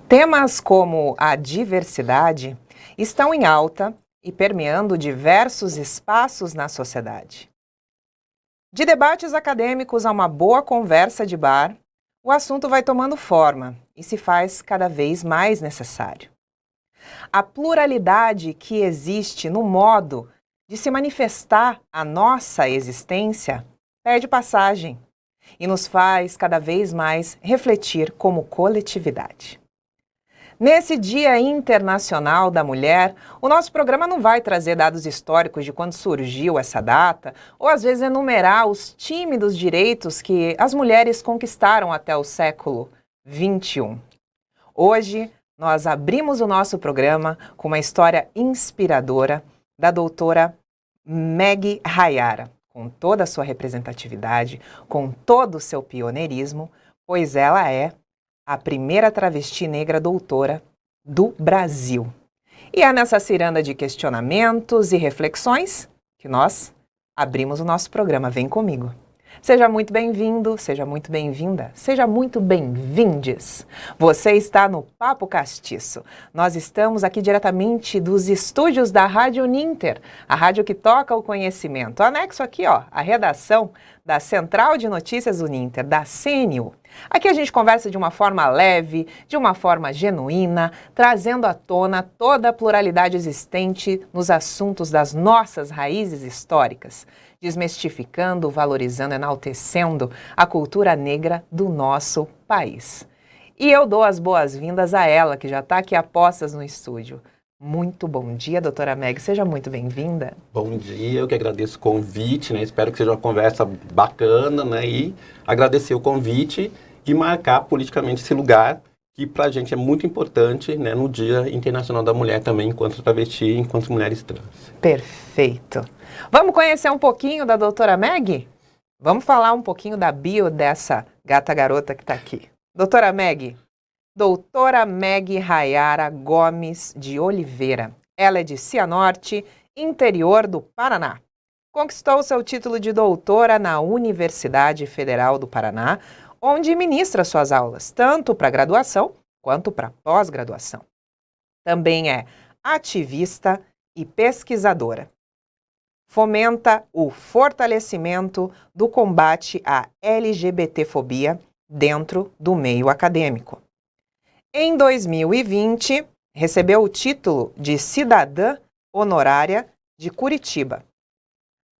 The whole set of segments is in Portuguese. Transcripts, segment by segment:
Temas como a diversidade estão em alta e permeando diversos espaços na sociedade. De debates acadêmicos a uma boa conversa de bar, o assunto vai tomando forma e se faz cada vez mais necessário. A pluralidade que existe no modo de se manifestar a nossa existência pede passagem e nos faz cada vez mais refletir como coletividade. Nesse Dia Internacional da Mulher, o nosso programa não vai trazer dados históricos de quando surgiu essa data, ou às vezes enumerar os tímidos direitos que as mulheres conquistaram até o século XXI. Hoje, nós abrimos o nosso programa com uma história inspiradora da doutora Meg Hayara, com toda a sua representatividade, com todo o seu pioneirismo, pois ela é a primeira travesti negra doutora do Brasil. E é nessa ciranda de questionamentos e reflexões que nós abrimos o nosso programa. Vem comigo. Seja muito bem-vindo, seja muito bem-vinda, seja muito bem-vindes. Você está no Papo Castiço. Nós estamos aqui diretamente dos estúdios da Rádio Uninter, a rádio que toca o conhecimento. Anexo aqui, ó, a redação da Central de Notícias Uninter, da CNU. Aqui a gente conversa de uma forma leve, de uma forma genuína, trazendo à tona toda a pluralidade existente nos assuntos das nossas raízes históricas, desmistificando, valorizando, enaltecendo a cultura negra do nosso país. E eu dou as boas-vindas a ela, que já está aqui a postas no estúdio. Muito bom dia, doutora Meg, seja muito bem-vinda. Bom dia, eu que agradeço o convite, né? Espero que seja uma conversa bacana, né? E agradecer o convite e marcar politicamente esse lugar, que para a gente é muito importante, né? No Dia Internacional da Mulher também, enquanto travesti, enquanto mulheres trans. Perfeito. Vamos conhecer um pouquinho da doutora Meg? Vamos falar um pouquinho da bio dessa gata garota que está aqui. Doutora Meg. Doutora Meg Hayara Gomes de Oliveira. Ela é de Cianorte, interior do Paraná. Conquistou seu título de doutora na Universidade Federal do Paraná, onde ministra suas aulas, tanto para graduação quanto para pós-graduação. Também é ativista e pesquisadora. Fomenta o fortalecimento do combate à LGBTfobia dentro do meio acadêmico. Em 2020, recebeu o título de cidadã honorária de Curitiba.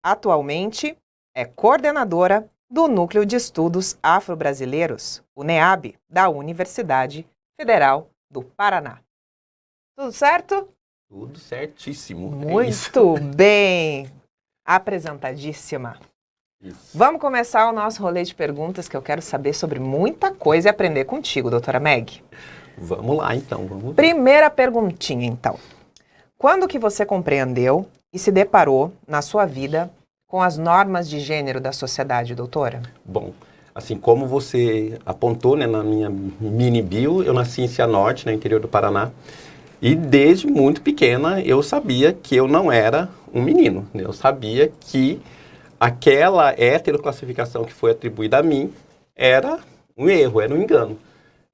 Atualmente, é coordenadora do Núcleo de Estudos Afro-Brasileiros, o NEAB, da Universidade Federal do Paraná. Tudo certo? Tudo certíssimo. Muito bem! Apresentadíssima. Isso. Vamos começar o nosso rolê de perguntas, que eu quero saber sobre muita coisa e aprender contigo, doutora Meg. Vamos lá, então. Vamos ver. Primeira perguntinha, então. Quando que você compreendeu e se deparou na sua vida com as normas de gênero da sociedade, doutora? Bom, assim como você apontou, né, na minha mini bio, eu nasci em Cianorte, no interior do Paraná, e desde muito pequena eu sabia que eu não era um menino, né? Eu sabia que aquela heteroclassificação que foi atribuída a mim era um erro, era um engano.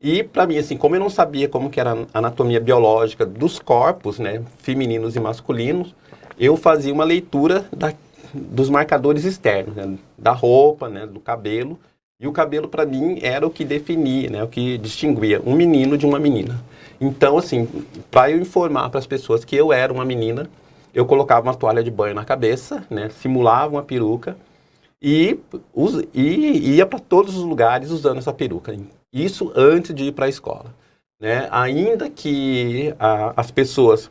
E para mim, assim, como eu não sabia como que era a anatomia biológica dos corpos, né, femininos e masculinos, eu fazia uma leitura dos marcadores externos, né, da roupa, né, do cabelo. E o cabelo, para mim, era o que definia, né, o que distinguia um menino de uma menina. Então, assim, para eu informar para as pessoas que eu era uma menina, eu colocava uma toalha de banho na cabeça, né, simulava uma peruca e ia para todos os lugares usando essa peruca. Isso antes de ir para a escola, né? Ainda que as pessoas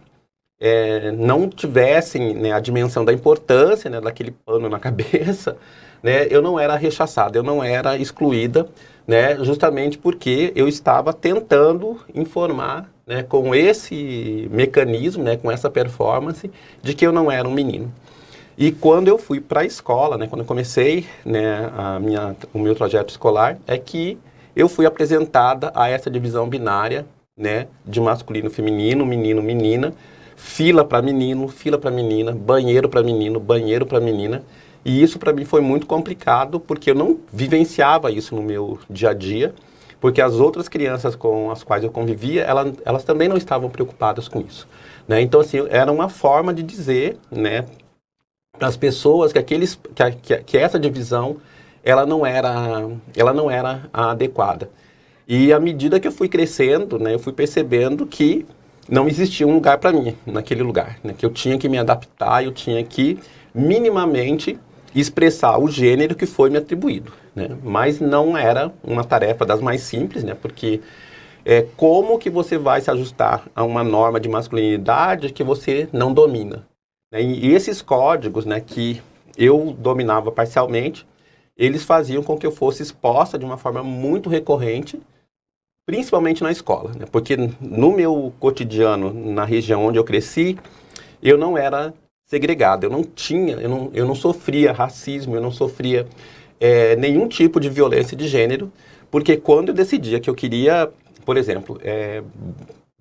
não tivessem, né, a dimensão da importância, né, daquele pano na cabeça, né, eu não era rechaçada, eu não era excluída, né, justamente porque eu estava tentando informar, né, com esse mecanismo, né, com essa performance, de que eu não era um menino. E quando eu fui para a escola, né, quando eu comecei, né, o meu trajeto escolar, é que eu fui apresentada a essa divisão binária, né, de masculino, feminino, menino, menina, fila para menino, fila para menina, banheiro para menino, banheiro para menina. E isso para mim foi muito complicado, porque eu não vivenciava isso no meu dia a dia, porque as outras crianças com as quais eu convivia, elas também não estavam preocupadas com isso, né? Então, assim, era uma forma de dizer, né, para as pessoas que essa divisão, ela não era a adequada. E à medida que eu fui crescendo, né, eu fui percebendo que não existia um lugar para mim naquele lugar, né, que eu tinha que me adaptar, eu tinha que minimamente expressar o gênero que foi me atribuído, né? Mas não era uma tarefa das mais simples, né? Porque como que você vai se ajustar a uma norma de masculinidade que você não domina, né? E esses códigos, né, que eu dominava parcialmente, eles faziam com que eu fosse exposta de uma forma muito recorrente, principalmente na escola, né? Porque no meu cotidiano, na região onde eu cresci, eu não era segregado, eu não sofria racismo, eu não sofria nenhum tipo de violência de gênero, porque quando eu decidia que eu queria, por exemplo,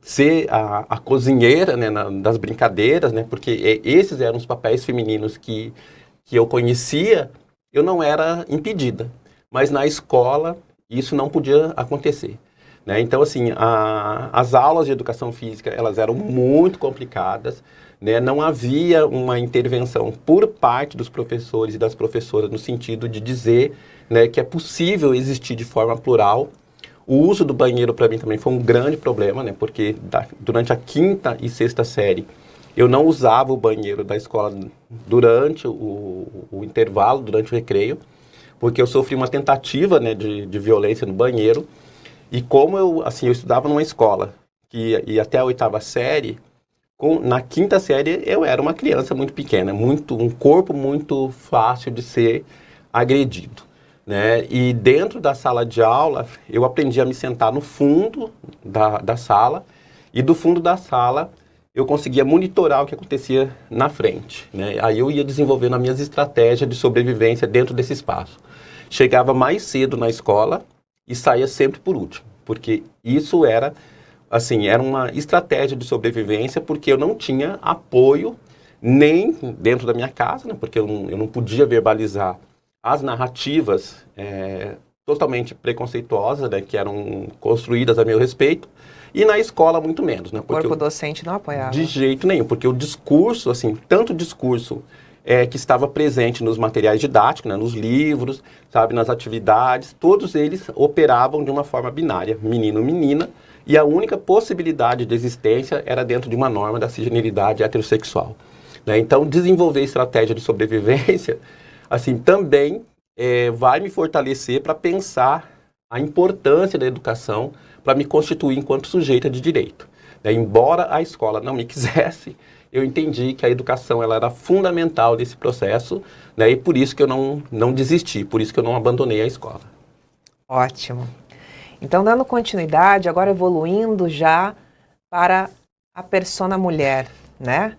ser a cozinheira, né, das brincadeiras, né, porque esses eram os papéis femininos que eu conhecia, eu não era impedida. Mas na escola, isso não podia acontecer, né? Então, assim, as aulas de educação física, elas eram muito complicadas, né? Não havia uma intervenção por parte dos professores e das professoras no sentido de dizer, né, que é possível existir de forma plural. O uso do banheiro para mim também foi um grande problema, né, porque durante a 5ª e 6ª série eu não usava o banheiro da escola durante o intervalo, durante o recreio, porque eu sofri uma tentativa, né, de violência no banheiro. E como eu estudava numa escola que ia até a 8ª série, na 5ª série eu era uma criança muito pequena, um corpo muito fácil de ser agredido, né? E dentro da sala de aula, eu aprendi a me sentar no fundo da sala, e do fundo da sala eu conseguia monitorar o que acontecia na frente, né? Aí eu ia desenvolvendo as minhas estratégias de sobrevivência dentro desse espaço. Chegava mais cedo na escola e saía sempre por último, porque isso era uma estratégia de sobrevivência, porque eu não tinha apoio nem dentro da minha casa, né, porque eu não podia verbalizar as narrativas totalmente preconceituosas, né, que eram construídas a meu respeito, e na escola muito menos, né? O corpo docente não apoiava. De jeito nenhum, porque o discurso, tanto o discurso que estava presente nos materiais didáticos, né, nos livros, sabe, nas atividades, todos eles operavam de uma forma binária, menino-menina, e a única possibilidade de existência era dentro de uma norma da cisgeneridade heterossexual, né? Então, desenvolver estratégia de sobrevivência, também vai me fortalecer para pensar a importância da educação para me constituir enquanto sujeita de direito, né? Embora a escola não me quisesse, eu entendi que a educação ela era fundamental nesse processo, né? E por isso que eu não desisti, por isso que eu não abandonei a escola. Ótimo. Então, dando continuidade, agora evoluindo já para a persona mulher, né?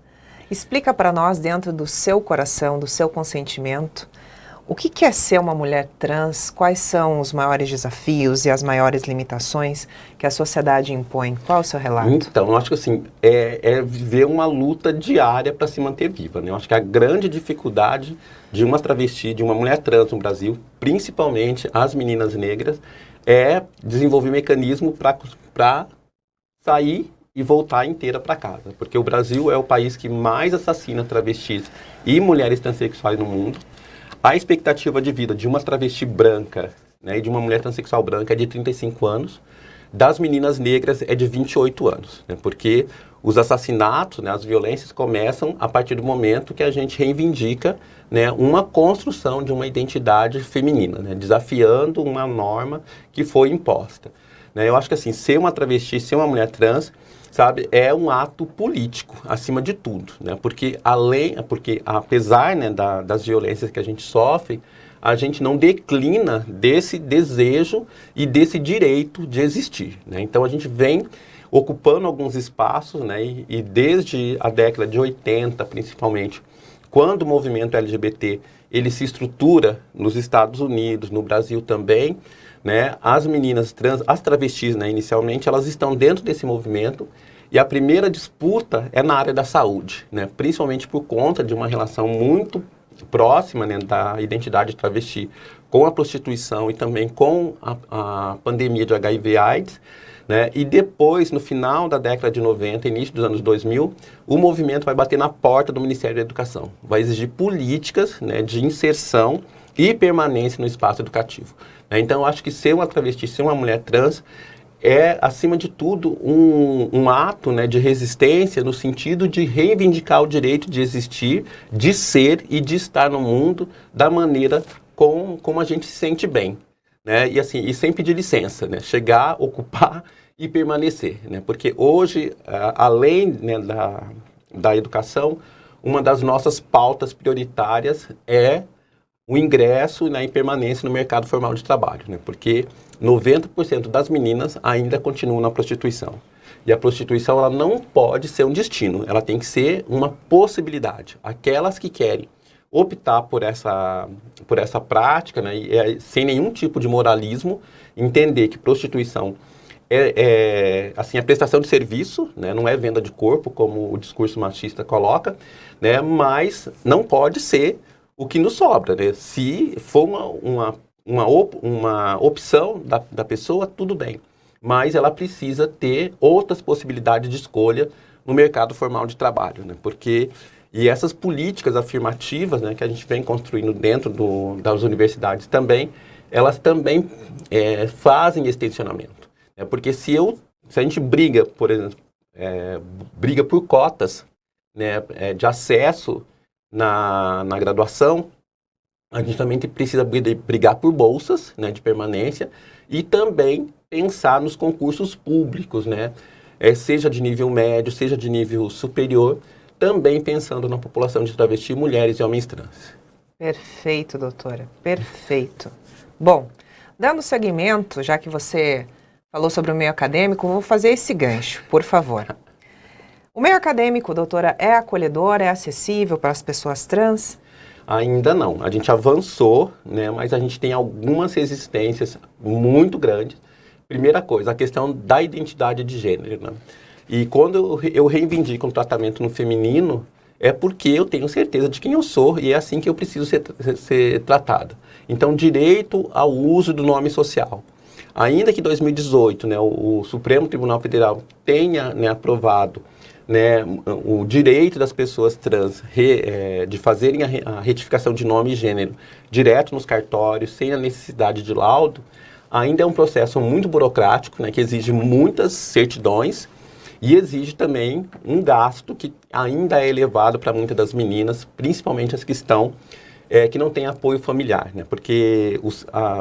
Explica para nós, dentro do seu coração, do seu consentimento, o que é ser uma mulher trans, quais são os maiores desafios e as maiores limitações que a sociedade impõe? Qual é o seu relato? Então, eu acho que é viver uma luta diária para se manter viva, né? Eu acho que a grande dificuldade de uma travesti, de uma mulher trans no Brasil, principalmente as meninas negras, é desenvolver mecanismo para sair e voltar inteira para casa. Porque o Brasil é o país que mais assassina travestis e mulheres transexuais no mundo. A expectativa de vida de uma travesti branca, né, e de uma mulher transexual branca é de 35 anos, das meninas negras é de 28 anos, né, porque os assassinatos, né, as violências começam a partir do momento que a gente reivindica, né, uma construção de uma identidade feminina, né, desafiando uma norma que foi imposta, né. Eu acho que ser uma travesti, ser uma mulher trans, sabe, é um ato político, acima de tudo, né? Porque apesar, né, das violências que a gente sofre, a gente não declina desse desejo e desse direito de existir, né? Então a gente vem ocupando alguns espaços, né? E desde a década de 80, principalmente, quando o movimento LGBT ele se estrutura nos Estados Unidos, no Brasil também, né, as meninas trans, as travestis, né, inicialmente, elas estão dentro desse movimento, e a primeira disputa é na área da saúde, né, principalmente por conta de uma relação muito próxima, né, da identidade travesti com a prostituição e também com a pandemia de HIV/AIDS, né? E depois, no final da década de 90, início dos anos 2000, o movimento vai bater na porta do Ministério da Educação. Vai exigir políticas, né, de inserção e permanência no espaço educativo. Né? Então, eu acho que ser uma travesti, ser uma mulher trans, é, acima de tudo, um ato, né, de resistência no sentido de reivindicar o direito de existir, de ser e de estar no mundo da maneira como a gente se sente bem. Né? E, assim, e sem pedir licença, né? Chegar, ocupar e permanecer. Né? Porque hoje, além, né, da educação, uma das nossas pautas prioritárias é o ingresso, né, e permanência no mercado formal de trabalho, né? Porque 90% das meninas ainda continuam na prostituição. E a prostituição, ela não pode ser um destino, ela tem que ser uma possibilidade. Aquelas que querem optar por essa prática, né, sem nenhum tipo de moralismo, entender que prostituição assim, a prestação de serviço, né, não é venda de corpo, como o discurso machista coloca, né, mas não pode ser o que nos sobra, né? Se for uma opção da pessoa, tudo bem. Mas ela precisa ter outras possibilidades de escolha no mercado formal de trabalho, né? E essas políticas afirmativas, né, que a gente vem construindo dentro das universidades também, elas também fazem esse tensionamento. Né? Porque se a gente briga, por exemplo, briga por cotas, né, de acesso na graduação, a gente também precisa brigar por bolsas, né, de permanência e também pensar nos concursos públicos, né, seja de nível médio, seja de nível superior, também pensando na população de travesti, mulheres e homens trans. Perfeito, doutora, perfeito. Bom, dando seguimento, já que você falou sobre o meio acadêmico, vou fazer esse gancho, por favor. O meio acadêmico, doutora, é acolhedor, é acessível para as pessoas trans? Ainda não. A gente avançou, né, mas a gente tem algumas resistências muito grandes. Primeira coisa, a questão da identidade de gênero. Né? E quando eu reivindico um tratamento no feminino, é porque eu tenho certeza de quem eu sou e é assim que eu preciso ser tratada. Então, direito ao uso do nome social. Ainda que em 2018, né, o Supremo Tribunal Federal tenha, né, aprovado, né, o direito das pessoas trans de fazerem a retificação de nome e gênero direto nos cartórios, sem a necessidade de laudo, ainda é um processo muito burocrático, né, que exige muitas certidões e exige também um gasto que ainda é elevado para muitas das meninas, principalmente as que que não têm apoio familiar, né? Porque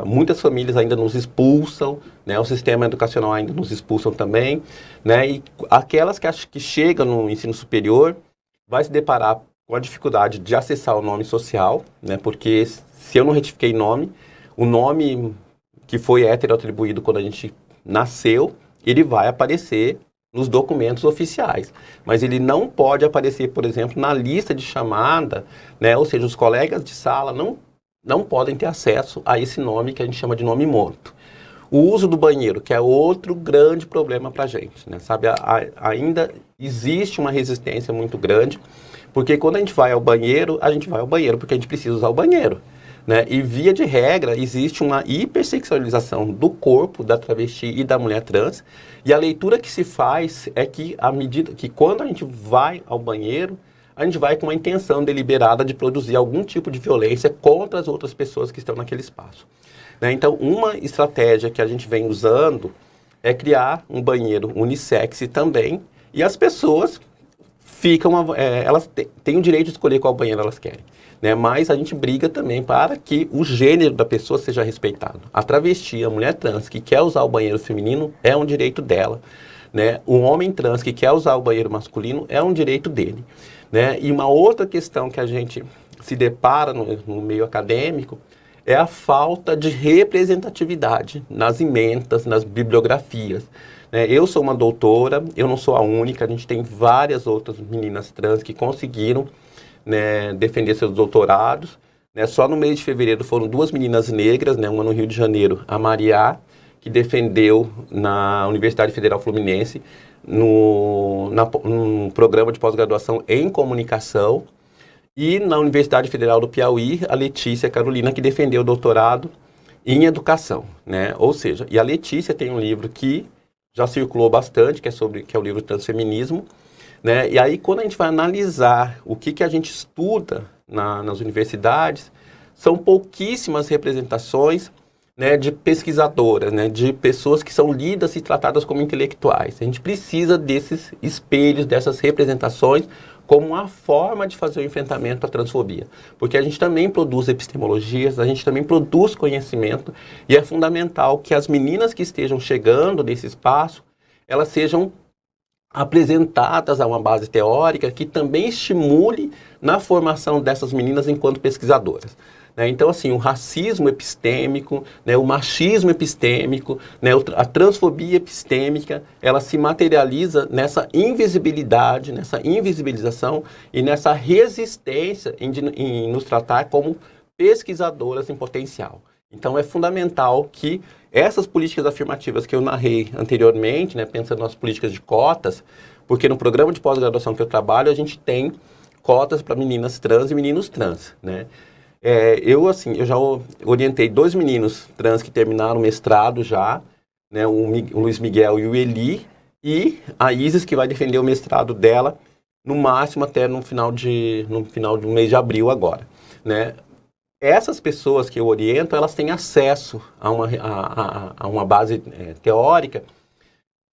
muitas famílias ainda nos expulsam, né? O sistema educacional ainda nos expulsam também, né? E aquelas que chegam no ensino superior vai se deparar com a dificuldade de acessar o nome social, né? Porque se eu não retifiquei nome, o nome que foi heteroatribuído quando a gente nasceu, ele vai aparecer nos documentos oficiais, mas ele não pode aparecer, por exemplo, na lista de chamada, né? Ou seja, os colegas de sala não podem ter acesso a esse nome que a gente chama de nome morto. O uso do banheiro, que é outro grande problema para a gente, né? Sabe, ainda existe uma resistência muito grande, porque quando a gente vai ao banheiro porque a gente precisa usar o banheiro. Né? E via de regra existe uma hipersexualização do corpo da travesti e da mulher trans, e a leitura que se faz é que à medida que quando a gente vai ao banheiro, a gente vai com uma intenção deliberada de produzir algum tipo de violência contra as outras pessoas que estão naquele espaço. Né? Então, uma estratégia que a gente vem usando é criar um banheiro unissex também, e as pessoas elas têm o direito de escolher qual banheiro elas querem. Né? Mas a gente briga também para que o gênero da pessoa seja respeitado. A travesti, a mulher trans que quer usar o banheiro feminino, é um direito dela. Né? O homem trans que quer usar o banheiro masculino, é um direito dele. Né? E uma outra questão que a gente se depara no meio acadêmico é a falta de representatividade nas ementas, nas bibliografias. Né? Eu sou uma doutora, eu não sou a única, a gente tem várias outras meninas trans que conseguiram, né, defender seus doutorados. Né? Só no mês de fevereiro foram 2 meninas negras, né, uma no Rio de Janeiro, a Mariá, que defendeu na Universidade Federal Fluminense, num programa de pós-graduação em comunicação, E na Universidade Federal do Piauí, a Letícia Carolina, que defendeu o doutorado em educação, né? Ou seja, e a Letícia tem um livro que já circulou bastante, que é o livro Transfeminismo, né? E aí, quando a gente vai analisar o que a gente estuda nas universidades, são pouquíssimas representações, né, de pesquisadoras, né, de pessoas que são lidas e tratadas como intelectuais. A gente precisa desses espelhos, dessas representações, como uma forma de fazer o enfrentamento à transfobia. Porque a gente também produz epistemologias, a gente também produz conhecimento, e é fundamental que as meninas que estejam chegando nesse espaço, elas sejam apresentadas a uma base teórica que também estimule na formação dessas meninas enquanto pesquisadoras. Então, assim, o racismo epistêmico, né, o machismo epistêmico, né, a transfobia epistêmica, ela se materializa nessa invisibilidade, nessa invisibilização e nessa resistência em nos tratar como pesquisadoras em potencial. Então, é fundamental que essas políticas afirmativas que eu narrei anteriormente, né, pensando nas políticas de cotas, porque no programa de pós-graduação que eu trabalho, a gente tem cotas para meninas trans e meninos trans, né? Eu já orientei 2 meninos trans que terminaram o mestrado já, né, o Luiz Miguel e o Eli, e a Isis, que vai defender o mestrado dela, no máximo até no final do mês de abril agora, né? Essas pessoas que eu oriento, elas têm acesso a uma base teórica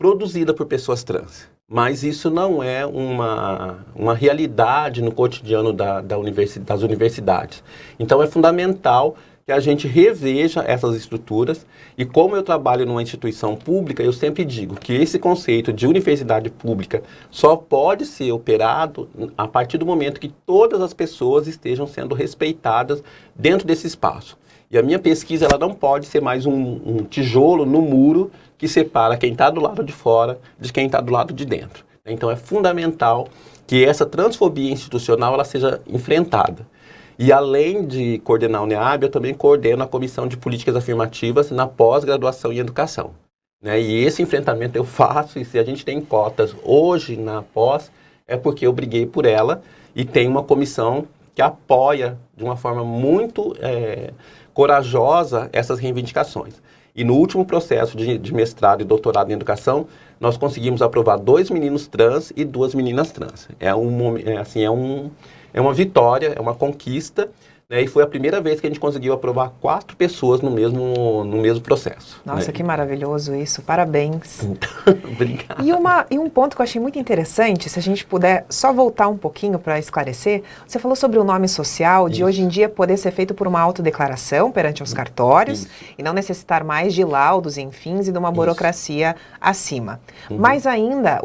produzida por pessoas trans. Mas isso não é uma realidade no cotidiano das universidades. Então, é fundamental que a gente reveja essas estruturas. E como eu trabalho numa instituição pública, eu sempre digo que esse conceito de universidade pública só pode ser operado a partir do momento que todas as pessoas estejam sendo respeitadas dentro desse espaço. E a minha pesquisa ela não pode ser mais um tijolo no muro que separa quem está do lado de fora de quem está do lado de dentro. Então é fundamental que essa transfobia institucional ela seja enfrentada. E além de coordenar o NEAB, eu também coordeno a Comissão de Políticas Afirmativas na pós-graduação em educação. E esse enfrentamento eu faço, e se a gente tem cotas hoje na pós, é porque eu briguei por ela e tem uma comissão que apoia de uma forma muito corajosa essas reivindicações. E no último processo de mestrado e doutorado em educação, nós conseguimos aprovar 2 meninos trans e 2 meninas trans. É uma vitória, é uma conquista, né? E foi a primeira vez que a gente conseguiu aprovar 4 pessoas no mesmo processo. Nossa, né? Que maravilhoso isso, parabéns. Obrigado. E um ponto que eu achei muito interessante, se a gente puder só voltar um pouquinho para esclarecer, você falou sobre o nome social, de hoje em dia poder ser feito por uma autodeclaração perante os cartórios e não necessitar mais de laudos, enfim, e de uma burocracia acima. Mas ainda,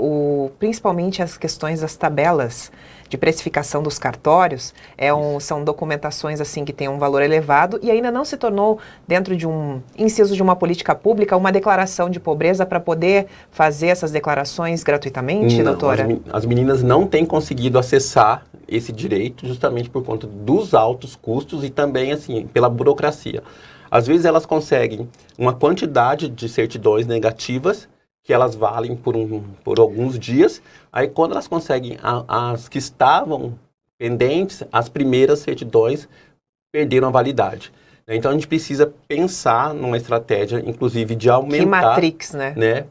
principalmente as questões das tabelas de precificação dos cartórios, são documentações assim que têm um valor elevado e ainda não se tornou, dentro de um inciso de uma política pública, uma declaração de pobreza para poder fazer essas declarações gratuitamente, doutora? As meninas não têm conseguido acessar esse direito justamente por conta dos altos custos e também, assim, pela burocracia. Às vezes elas conseguem uma quantidade de certidões negativas que elas valem por alguns dias. Aí, quando elas conseguem as que estavam pendentes, as primeiras certidões perderam a validade. Então, a gente precisa pensar numa estratégia, inclusive, de aumentar... Que matrix, né?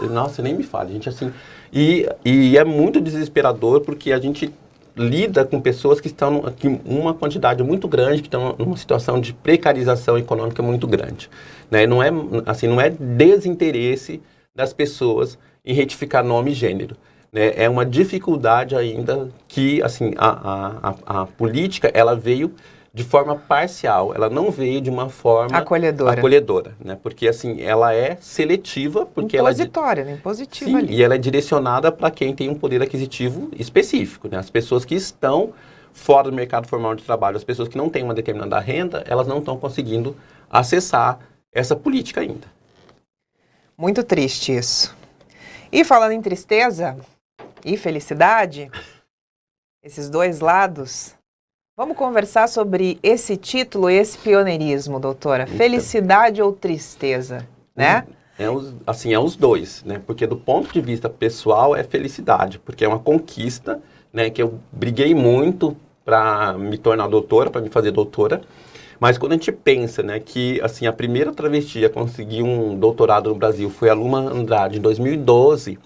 Nossa, nem me fale, gente, assim... E é muito desesperador, porque a gente lida com pessoas que estão uma quantidade muito grande, que estão numa situação de precarização econômica muito grande. Não é desinteresse das pessoas em retificar nome e gênero. É uma dificuldade ainda que, assim, a política, ela veio de forma parcial, ela não veio de uma forma acolhedora, né? Porque, assim, ela é seletiva, porque impositória, né? Impositiva. Sim, ali. E ela é direcionada para quem tem um poder aquisitivo específico, né? As pessoas que estão fora do mercado formal de trabalho, as pessoas que não têm uma determinada renda, elas não estão conseguindo acessar essa política ainda. Muito triste isso. E falando em tristeza e felicidade, esses dois lados, vamos conversar sobre esse título, esse pioneirismo, doutora. Então, felicidade ou tristeza, né? É os dois, né? Porque do ponto de vista pessoal é felicidade, porque é uma conquista, né? Que eu briguei muito para me tornar doutora, para me fazer doutora. Mas quando a gente pensa, né, que assim, a primeira travesti a conseguir um doutorado no Brasil foi a Luma Andrade em 2012,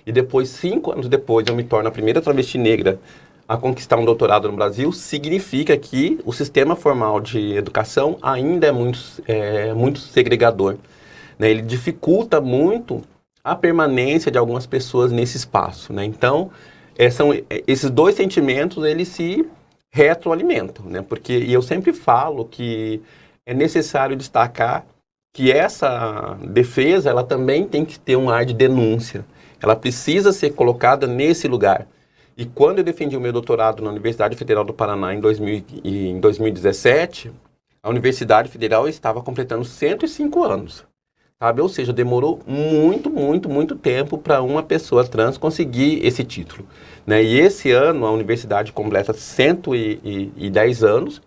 e depois, 5 anos depois, eu me torno a primeira travesti negra a conquistar um doutorado no Brasil, significa que o sistema formal de educação ainda é muito segregador, né? Ele dificulta muito a permanência de algumas pessoas nesse espaço, né? Então, esses dois sentimentos, eles se retroalimentam, né? Porque, e eu sempre falo que é necessário destacar que essa defesa, ela também tem que ter um ar de denúncia. Ela precisa ser colocada nesse lugar. E quando eu defendi o meu doutorado na Universidade Federal do Paraná em 2017, a Universidade Federal estava completando 105 anos, sabe? Ou seja, demorou muito tempo para uma pessoa trans conseguir esse título, né? E esse ano a universidade completa 110 anos,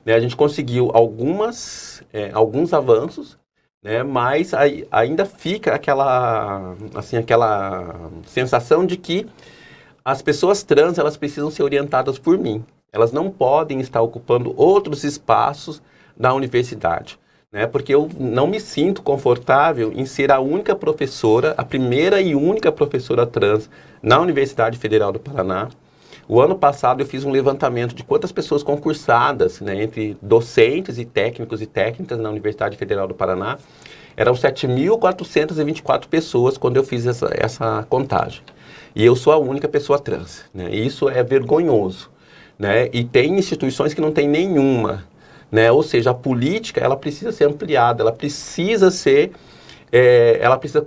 né? A gente conseguiu alguns avanços, né? Mas ainda fica aquela sensação de que as pessoas trans, elas precisam ser orientadas por mim. Elas não podem estar ocupando outros espaços da universidade, né? Porque eu não me sinto confortável em ser a única professora, a primeira e única professora trans na Universidade Federal do Paraná. O ano passado eu fiz um levantamento de quantas pessoas concursadas, né, entre docentes e técnicos e técnicas na Universidade Federal do Paraná. Eram 7.424 pessoas quando eu fiz essa contagem. E eu sou a única pessoa trans, né? E isso é vergonhoso, né? E tem instituições que não tem nenhuma, né? Ou seja, a política, ela precisa ser ampliada, ela precisa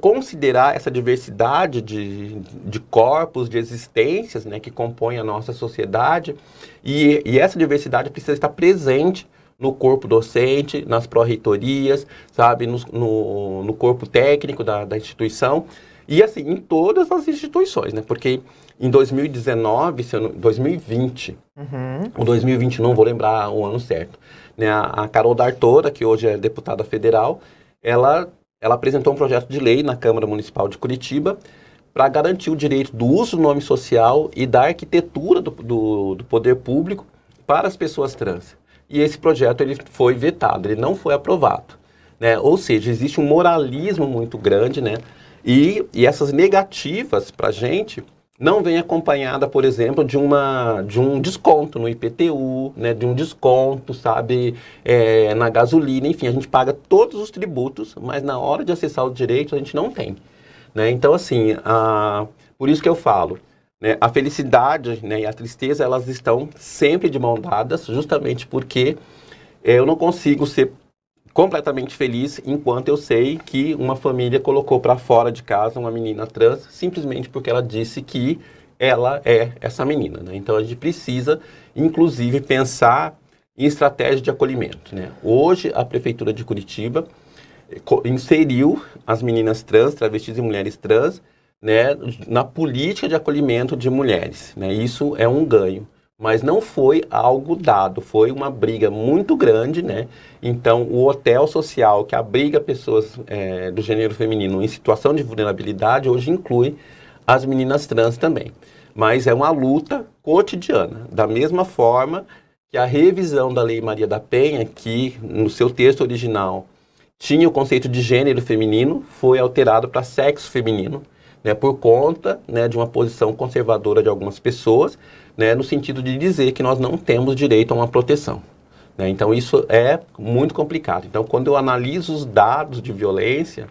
considerar essa diversidade de corpos, de existências, né, que compõem a nossa sociedade, e essa diversidade precisa estar presente no corpo docente, nas pró-reitorias, sabe, no corpo técnico da instituição, e assim, em todas as instituições, né? Porque em 2019, 2020, ou 2020, não vou lembrar o ano certo, né? A Carol D'Artora, que hoje é deputada federal, ela apresentou um projeto de lei na Câmara Municipal de Curitiba para garantir o direito do uso do nome social e da arquitetura do poder público para as pessoas trans. E esse projeto ele foi vetado, ele não foi aprovado, né? Ou seja, existe um moralismo muito grande, né? E essas negativas para a gente não vem acompanhada, por exemplo, de um desconto no IPTU, né? De um desconto, sabe, na gasolina, enfim, a gente paga todos os tributos, mas na hora de acessar o direito a gente não tem, né? Então, assim, por isso que eu falo, né, a felicidade, né, e a tristeza, elas estão sempre de mão dadas, justamente porque eu não consigo ser completamente feliz enquanto eu sei que uma família colocou para fora de casa uma menina trans simplesmente porque ela disse que ela é essa menina, né? Então a gente precisa, inclusive, pensar em estratégia de acolhimento, né? Hoje a Prefeitura de Curitiba inseriu as meninas trans, travestis e mulheres trans, né, na política de acolhimento de mulheres, né? Isso é um ganho. Mas não foi algo dado, foi uma briga muito grande, né? Então, o hotel social que abriga pessoas do gênero feminino em situação de vulnerabilidade, hoje inclui as meninas trans também. Mas é uma luta cotidiana, da mesma forma que a revisão da Lei Maria da Penha, que no seu texto original tinha o conceito de gênero feminino, foi alterado para sexo feminino, né? Por conta, né, de uma posição conservadora de algumas pessoas, né, no sentido de dizer que nós não temos direito a uma proteção, né? Então isso é muito complicado. Então quando eu analiso os dados de violência,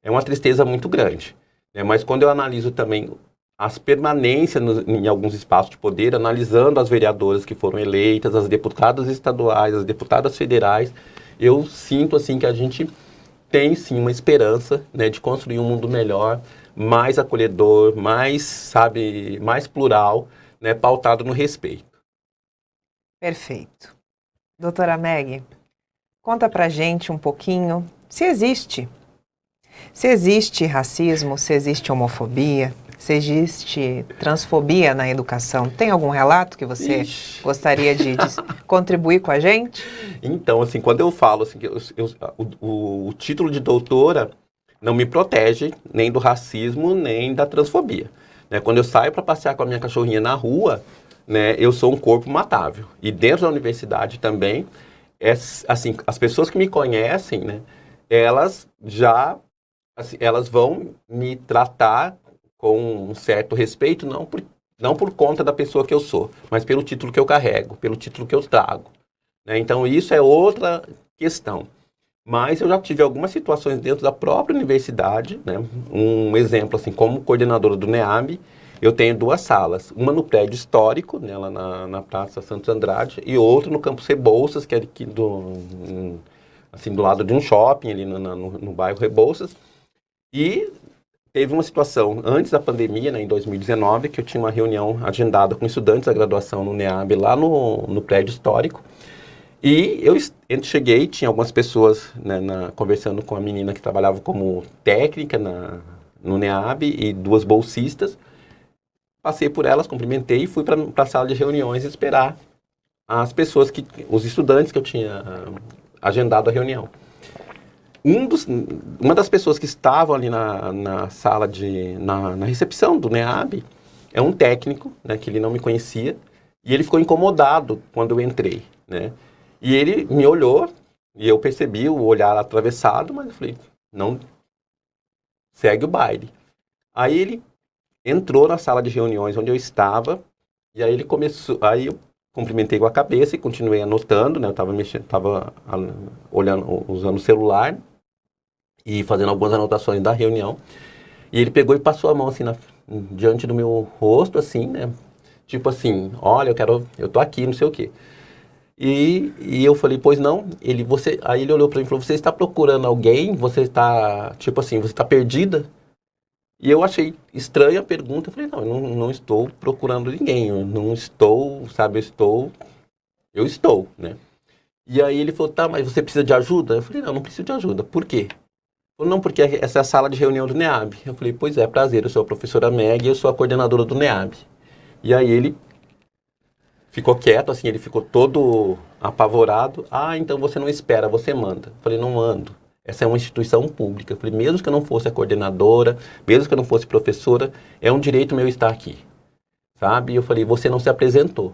é uma tristeza muito grande, né? Mas quando eu analiso também as permanências em alguns espaços de poder, analisando as vereadoras que foram eleitas, as deputadas estaduais, as deputadas federais, eu sinto assim que a gente tem sim uma esperança, né, de construir um mundo melhor, mais acolhedor, mais plural, né, pautado no respeito. Perfeito. Doutora Meg, conta pra gente um pouquinho se existe racismo, se existe homofobia, se existe transfobia na educação. Tem algum relato que você gostaria de contribuir com a gente? Então, assim, quando eu falo assim, que o título de doutora não me protege nem do racismo, nem da transfobia, né? Quando eu saio para passear com a minha cachorrinha na rua, né, eu sou um corpo matável. E dentro da universidade também, assim, as pessoas que me conhecem, né, elas já, assim, elas vão me tratar com um certo respeito, não por conta da pessoa que eu sou, mas pelo título que eu carrego, pelo título que eu trago, né? Então, isso é outra questão. Mas eu já tive algumas situações dentro da própria universidade, né? Um exemplo, assim, como coordenadora do NEAB, eu tenho 2 salas, uma no prédio histórico, né, lá na Praça Santos Andrade, e outra no Campus Rebouças, que é aqui assim, do lado de um shopping, ali no bairro Rebouças. E teve uma situação antes da pandemia, né, em 2019, que eu tinha uma reunião agendada com estudantes da graduação no NEAB, lá no prédio histórico. E eu cheguei, tinha algumas pessoas, né, conversando com a menina que trabalhava como técnica no NEAB e 2 bolsistas. Passei por elas, cumprimentei e fui para a sala de reuniões esperar as pessoas, os estudantes que eu tinha agendado a reunião. Uma das pessoas que estavam ali na sala na recepção do NEAB é um técnico, né, que ele não me conhecia, e ele ficou incomodado quando eu entrei, né? E ele me olhou, e eu percebi o olhar atravessado, mas eu falei, não, segue o baile. Aí ele entrou na sala de reuniões onde eu estava, e aí ele começou, aí eu cumprimentei com a cabeça e continuei anotando, né? Eu estava olhando, usando o celular e fazendo algumas anotações da reunião. E ele pegou e passou a mão assim diante do meu rosto, assim, né? Tipo assim, olha, eu tô aqui, não sei o quê. E eu falei, pois não, aí ele olhou para mim e falou, você está procurando alguém? Você está, tipo assim, você está perdida? E eu achei estranha a pergunta, eu falei, não, eu não estou procurando ninguém, eu não estou, sabe, eu estou, né? E aí ele falou, tá, mas você precisa de ajuda? Eu falei, não preciso de ajuda, por quê? Ele falou, não, porque essa é a sala de reunião do NEAB. Eu falei, pois é, prazer, eu sou a professora Meg e eu sou a coordenadora do NEAB. E aí ele ficou quieto, assim, ele ficou todo apavorado. Ah, então você não espera, você manda. Eu falei, não mando. Essa é uma instituição pública. Eu falei, mesmo que eu não fosse a coordenadora, mesmo que eu não fosse professora, é um direito meu estar aqui, sabe? E eu falei, você não se apresentou.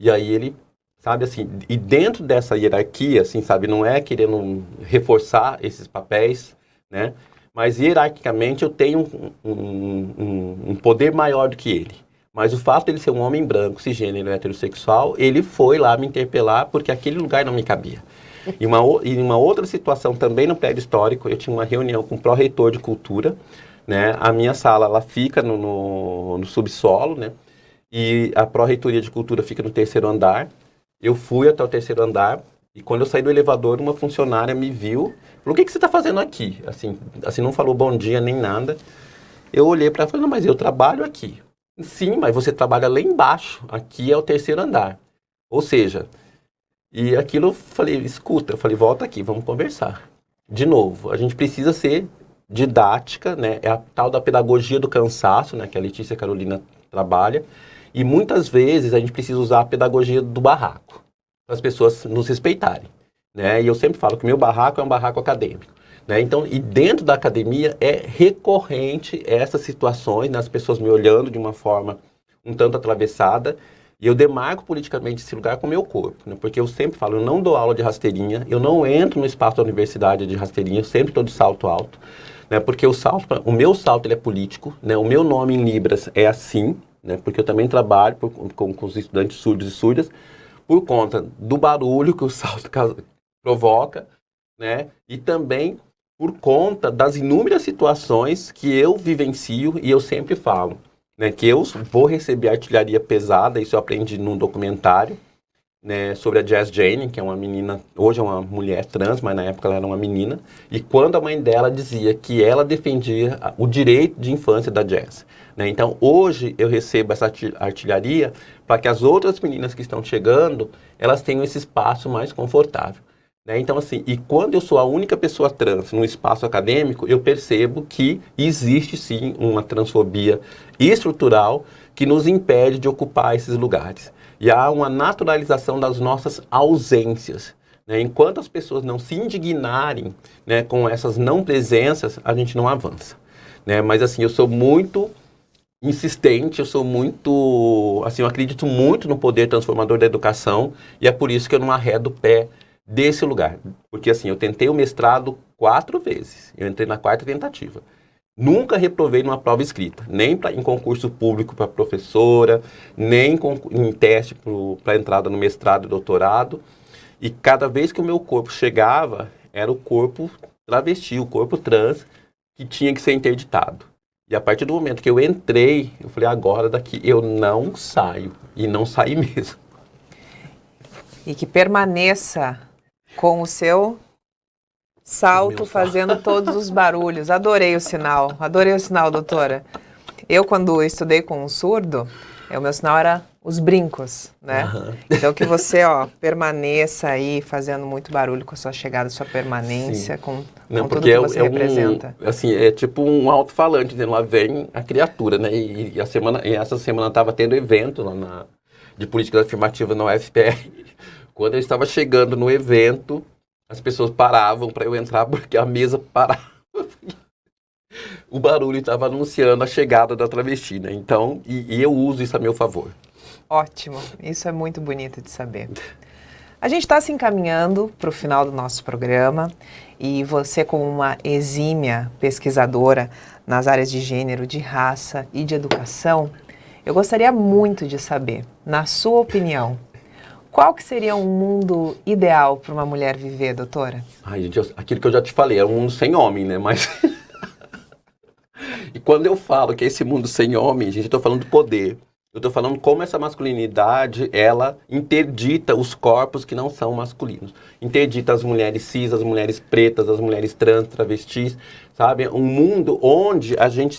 E aí ele, sabe, assim, e dentro dessa hierarquia, assim, sabe, não é querendo reforçar esses papéis, né? Mas hierarquicamente eu tenho um poder maior do que ele. Mas o fato de ele ser um homem branco, cisgênero, heterossexual, ele foi lá me interpelar porque aquele lugar não me cabia. E uma outra situação também no prédio histórico, eu tinha uma reunião com o pró-reitor de cultura, né? A minha sala, ela fica no subsolo, né? E a pró-reitoria de cultura fica no 3º andar. Eu fui até o 3º andar e quando eu saí do elevador, uma funcionária me viu, falou, o que você está fazendo aqui? Assim, não falou bom dia nem nada. Eu olhei para ela e falei, não, mas eu trabalho aqui. Sim, mas você trabalha lá embaixo, aqui é o 3º andar. Ou seja, e aquilo eu falei, escuta, eu falei, volta aqui, vamos conversar. De novo, a gente precisa ser didática, né? É a tal da pedagogia do cansaço, né? Que a Letícia Carolina trabalha. E muitas vezes a gente precisa usar a pedagogia do barraco, para as pessoas nos respeitarem, né? E eu sempre falo que meu barraco é um barraco acadêmico, né? Então, e dentro da academia é recorrente essas situações, né? As pessoas me olhando de uma forma um tanto atravessada, e eu demarco politicamente esse lugar com o meu corpo, né? Porque eu sempre falo, eu não dou aula de rasteirinha, eu não entro no espaço da universidade de rasteirinha, eu sempre estou de salto alto, né? Porque o meu salto ele é político, né? O meu nome em Libras é assim, né? Porque eu também trabalho com os estudantes surdos e surdas, por conta do barulho que o salto provoca, né? E também por conta das inúmeras situações que eu vivencio e eu sempre falo, né? Que eu vou receber artilharia pesada, isso eu aprendi num documentário, né, sobre a Jazz Jane, que é uma menina, hoje é uma mulher trans, mas na época ela era uma menina, e quando a mãe dela dizia que ela defendia o direito de infância da Jazz, né? Então hoje eu recebo essa artilharia para que as outras meninas que estão chegando, elas tenham esse espaço mais confortável, né? Então assim, e quando eu sou a única pessoa trans no espaço acadêmico, eu percebo que existe sim uma transfobia estrutural que nos impede de ocupar esses lugares. E há uma naturalização das nossas ausências, né? Enquanto as pessoas não se indignarem, né, com essas não presenças, a gente não avança, né? Mas assim, eu sou muito insistente, eu sou muito, assim, eu acredito muito no poder transformador da educação e é por isso que eu não arredo o pé desse lugar. Porque, assim, eu tentei o mestrado 4 vezes, eu entrei na 4ª tentativa. Nunca reprovei numa prova escrita, nem em concurso público para professora, nem em teste para entrada no mestrado e doutorado. E cada vez que o meu corpo chegava, era o corpo travesti, o corpo trans, que tinha que ser interditado. E a partir do momento que eu entrei, eu falei, agora daqui eu não saio. E não saí mesmo. E que permaneça com o seu salto fazendo todos os barulhos. Adorei o sinal, doutora. Eu, quando estudei com um surdo, o meu sinal era os brincos, né? Uhum. Então que você, permaneça aí fazendo muito barulho com a sua chegada, sua permanência, com tudo que você representa. Assim, é tipo um alto-falante, dizendo, lá vem a criatura, né? E essa semana estava tendo evento lá de política afirmativa na UFPR. Quando eu estava chegando no evento, as pessoas paravam para eu entrar porque a mesa parava. O barulho estava anunciando a chegada da travesti, né? Então, e eu uso isso a meu favor. Ótimo, isso é muito bonito de saber. A gente está se encaminhando para o final do nosso programa e você, como uma exímia pesquisadora nas áreas de gênero, de raça e de educação, eu gostaria muito de saber, na sua opinião, qual que seria um mundo ideal para uma mulher viver, doutora? Ai, gente, aquilo que eu já te falei, é um mundo sem homem, né? Mas... E quando eu falo que é esse mundo sem homem, gente, eu estou falando do poder. Eu estou falando como essa masculinidade, ela interdita os corpos que não são masculinos. Interdita as mulheres cis, as mulheres pretas, as mulheres trans, travestis, sabe? Um mundo onde a gente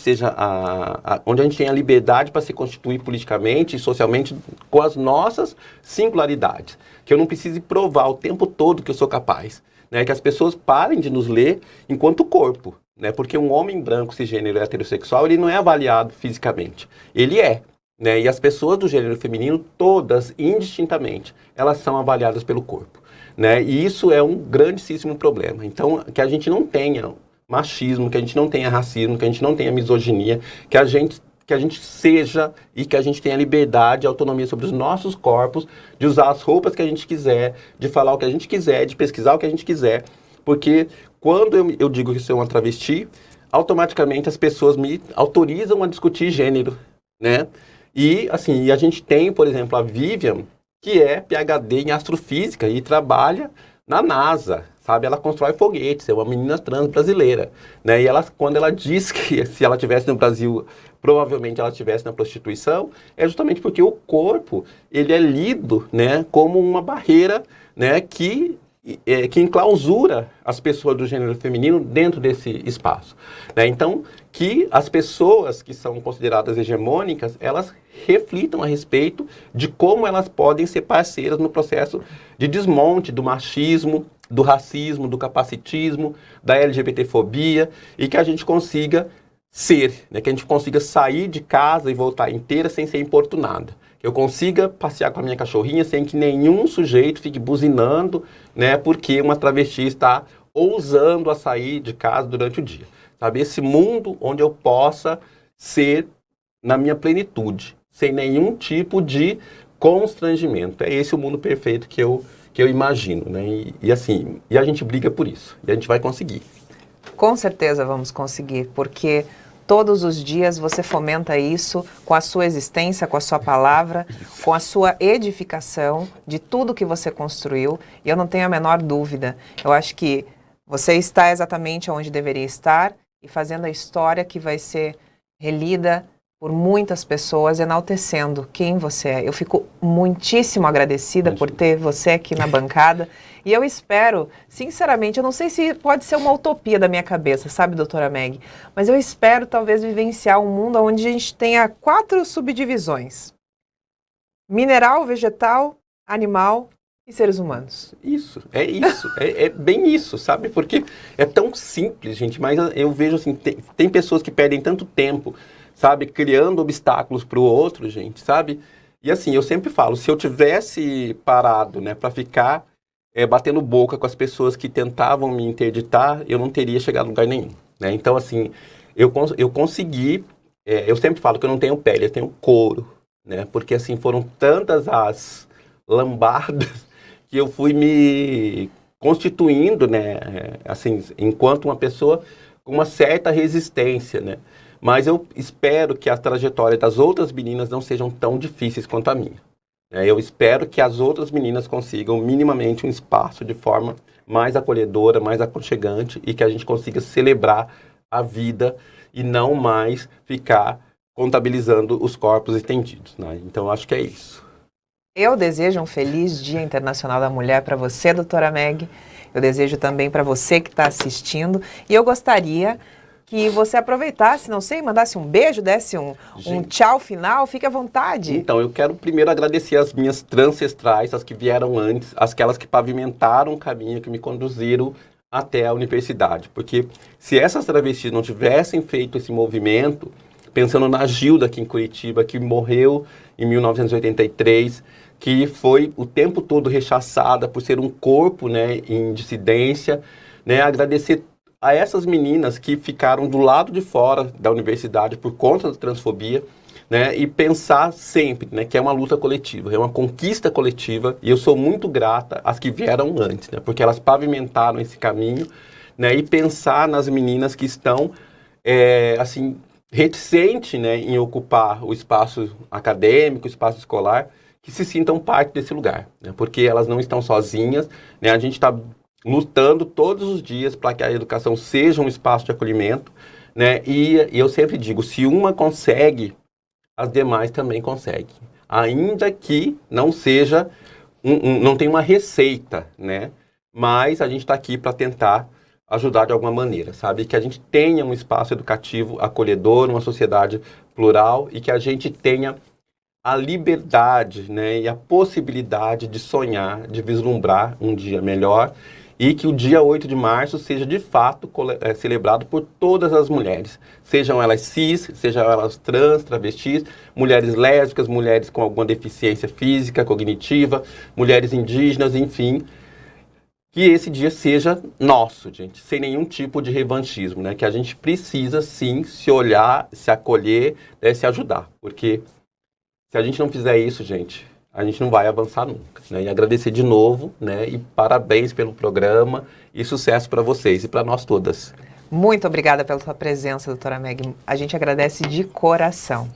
onde a gente tem a liberdade para se constituir politicamente e socialmente com as nossas singularidades. Que eu não precise provar o tempo todo que eu sou capaz. Né? Que as pessoas parem de nos ler enquanto corpo. Né? Porque um homem branco, cisgênero e heterossexual, ele não é avaliado fisicamente. Ele é. Né? E as pessoas do gênero feminino, todas, indistintamente, elas são avaliadas pelo corpo. Né? E isso é um grandíssimo problema. Então, que a gente não tenha machismo, que a gente não tenha racismo, que a gente não tenha misoginia, que a gente seja e que a gente tenha liberdade e autonomia sobre os nossos corpos, de usar as roupas que a gente quiser, de falar o que a gente quiser, de pesquisar o que a gente quiser. Porque quando eu digo que sou uma travesti, automaticamente as pessoas me autorizam a discutir gênero, né? E, assim, a gente tem, por exemplo, a Vivian, que é PhD em astrofísica e trabalha na NASA, sabe? Ela constrói foguetes, é uma menina trans brasileira, né? E quando ela diz que se ela estivesse no Brasil, provavelmente ela estivesse na prostituição, é justamente porque o corpo, ele é lido, né, como uma barreira, né, que enclausura as pessoas do gênero feminino dentro desse espaço. Né? Então, que as pessoas que são consideradas hegemônicas, elas reflitam a respeito de como elas podem ser parceiras no processo de desmonte do machismo, do racismo, do capacitismo, da LGBTfobia, e que a gente consiga ser, né? Que a gente consiga sair de casa e voltar inteira sem ser importunada. Eu consiga passear com a minha cachorrinha sem que nenhum sujeito fique buzinando, né, porque uma travesti está ousando a sair de casa durante o dia. Sabe? Esse mundo onde eu possa ser na minha plenitude, sem nenhum tipo de constrangimento. É esse o mundo perfeito que eu imagino, né? E assim, a gente briga por isso, e a gente vai conseguir. Com certeza vamos conseguir, porque todos os dias você fomenta isso com a sua existência, com a sua palavra, com a sua edificação de tudo que você construiu. E eu não tenho a menor dúvida. Eu acho que você está exatamente onde deveria estar e fazendo a história que vai ser relida por muitas pessoas, enaltecendo quem você é. Eu fico muitíssimo agradecida por ter você aqui na bancada. E eu espero, sinceramente, eu não sei se pode ser uma utopia da minha cabeça, sabe, doutora Meg? Mas eu espero talvez vivenciar um mundo onde a gente tenha 4 subdivisões: mineral, vegetal, animal e seres humanos. Isso, é bem isso, sabe? Porque é tão simples, gente, mas eu vejo assim, tem pessoas que perdem tanto tempo, sabe, criando obstáculos para o outro, gente, sabe? E assim, eu sempre falo, se eu tivesse parado, né, para ficar batendo boca com as pessoas que tentavam me interditar, eu não teria chegado a lugar nenhum, né? Então, assim, eu consegui eu sempre falo que eu não tenho pele, eu tenho couro, né? Porque assim, foram tantas as lambadas que eu fui me constituindo, né? Assim, enquanto uma pessoa com uma certa resistência, né? Mas eu espero que a trajetória das outras meninas não sejam tão difíceis quanto a minha. Eu espero que as outras meninas consigam minimamente um espaço de forma mais acolhedora, mais aconchegante e que a gente consiga celebrar a vida e não mais ficar contabilizando os corpos estendidos, né? Então, acho que é isso. Eu desejo um feliz Dia Internacional da Mulher para você, doutora Meg. Eu desejo também para você que está assistindo. E eu gostaria que você aproveitasse, não sei, mandasse um beijo, desse um tchau final, fique à vontade. Então, eu quero primeiro agradecer as minhas transcestrais, as que vieram antes, aquelas que pavimentaram o caminho, que me conduziram até a universidade. Porque se essas travestis não tivessem feito esse movimento, pensando na Gilda aqui em Curitiba, que morreu em 1983, que foi o tempo todo rechaçada por ser um corpo, né, em dissidência, né, agradecer a essas meninas que ficaram do lado de fora da universidade por conta da transfobia, né, e pensar sempre, né, que é uma luta coletiva, é uma conquista coletiva, e eu sou muito grata às que vieram antes, né, porque elas pavimentaram esse caminho, né, e pensar nas meninas que estão, assim, reticentes, né, em ocupar o espaço acadêmico, o espaço escolar, que se sintam parte desse lugar, né, porque elas não estão sozinhas, né, a gente está lutando todos os dias para que a educação seja um espaço de acolhimento, né? E eu sempre digo, se uma consegue, as demais também conseguem. Ainda que não seja, não tenha uma receita, né? Mas a gente está aqui para tentar ajudar de alguma maneira, sabe? Que a gente tenha um espaço educativo acolhedor, uma sociedade plural e que a gente tenha a liberdade, né, e a possibilidade de sonhar, de vislumbrar um dia melhor e que o dia 8 de março seja de fato celebrado por todas as mulheres, sejam elas cis, sejam elas trans, travestis, mulheres lésbicas, mulheres com alguma deficiência física, cognitiva, mulheres indígenas, enfim, que esse dia seja nosso, gente, sem nenhum tipo de revanchismo, né, que a gente precisa sim se olhar, se acolher, né, se ajudar, porque se a gente não fizer isso, gente, a gente não vai avançar nunca, né? E agradecer de novo, né? E parabéns pelo programa e sucesso para vocês e para nós todas. Muito obrigada pela sua presença, doutora Meg. A gente agradece de coração.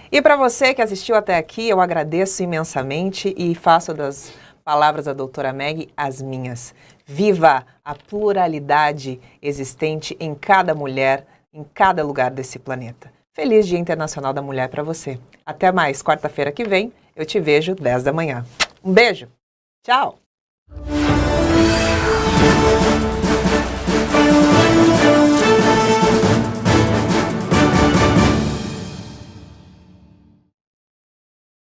E para você que assistiu até aqui, eu agradeço imensamente e faço das palavras da doutora Meg as minhas. Viva a pluralidade existente em cada mulher, em cada lugar desse planeta. Feliz Dia Internacional da Mulher para você. Até mais, quarta-feira que vem, eu te vejo 10 da manhã. Um beijo. Tchau.